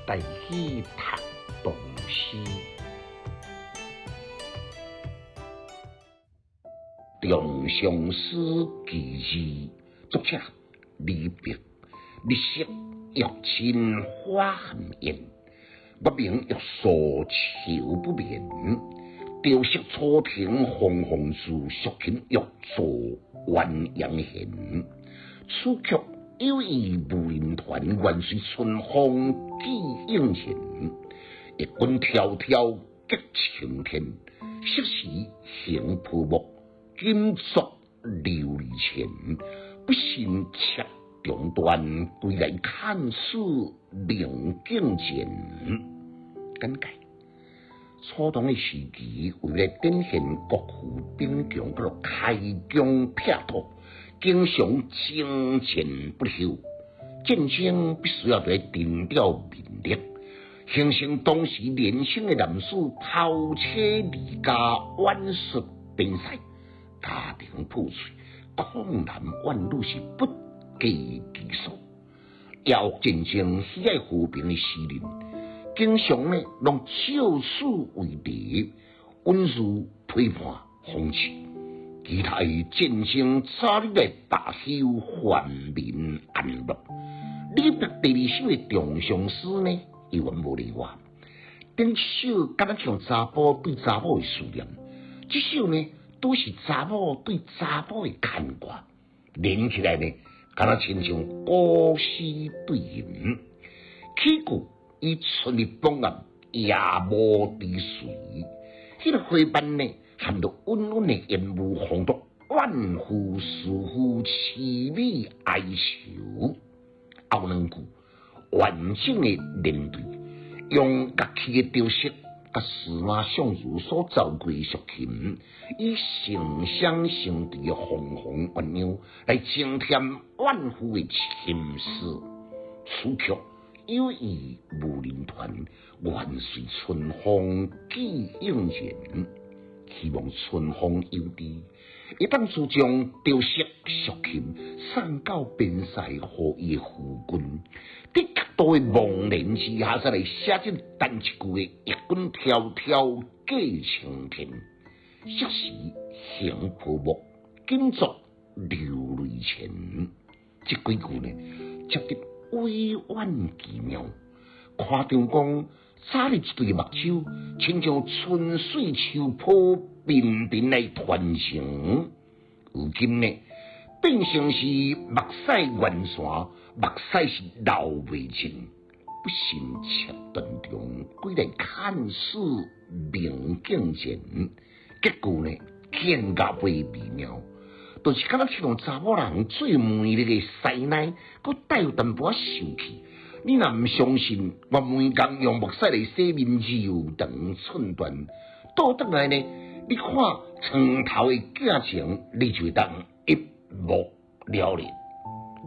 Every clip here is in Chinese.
带去读唐诗。《长相思奇字》作者李白。日色欲侵花含烟，我明欲诉愁不眠。朝夕初庭红红树，宿琴欲作鸳鸯弦。此曲有意无人传，愿随春风寄影前。一君迢迢结青天，昔时行瀑布，今作琉璃前。不信妾中断，归来看似明镜前。简介：初唐的时期，为了展现国富兵强，不落开疆辟土，经常征战不休。战争必须要在定调民力，形成当时年轻的男士抛妻离家、远涉边塞、家庭破碎、抗男怨女是不计其数。要战争喜爱和平的诗人，经常呢用少数为敌，稳如批判风气。其他的战争早日来罢休，还民安乐。李白第二首的《长相思》呢，伊原无例外。顶一首敢若像查甫对查某的思念，这首呢都是查某对查甫的牵挂，连起来呢，敢若亲像古诗对吟。起句以春日傍晚，夜幕低垂，迄个花瓣呢，含着温温的烟雾风度，怨妇思妇，凄美哀愁。后两句完整的连对，用乐器的调式甲司马相如所奏过的抒琴，以成双成对的红红鸳鸯来增添怨妇的情思。此曲有意无人传，愿随春风寄影前。希望春风有知，一旦自将调色抒琴送到边塞，予伊的夫君，在极度的茫然之下，才来写这单一句的一君迢迢寄青天，昔时行瀑布，今作琉璃前。这几句呢，接得委婉奇妙，夸张讲早日一对目睭，亲像春水秋波，频频来传承。如今呢，变成是目屎远山，目屎是流未尽。不信妾断中，归来看似明镜前。结句呢，更加微妙，就是敢若像查某人最美丽的塞奶，佮带有淡薄受气。你若唔相信，我每工用木屎来洗面柔长寸断，倒转来呢，你看床头的镜情，你就会当一目了然。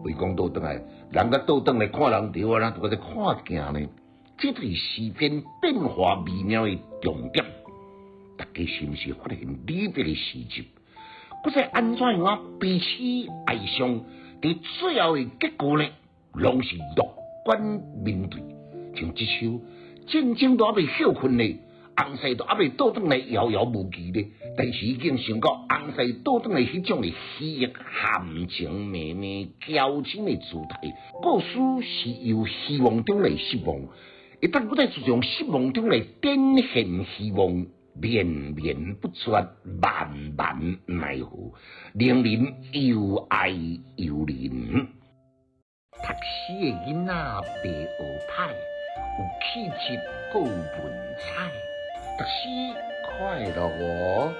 为讲倒转来，人甲倒转来看人对啊，咱就在看镜呢。这就是诗篇变化微妙的重点。大家是不是发现李白的诗集？佮在安怎样啊彼此哀伤？伫最后的结果呢，拢是乐观面对。像这首战争都还未休困呢，红西都还未倒转来遥遥无期呢，但是已经想到红西倒转来迄种的喜悦、含情脉脉、矫情的姿态。故事是由希望中来失望，一旦不再从失望中来展现希望。绵绵不绝，万万奈何，令人又爱又怜。读诗的囡仔白学歹，有气质，够文采。读诗快乐哦！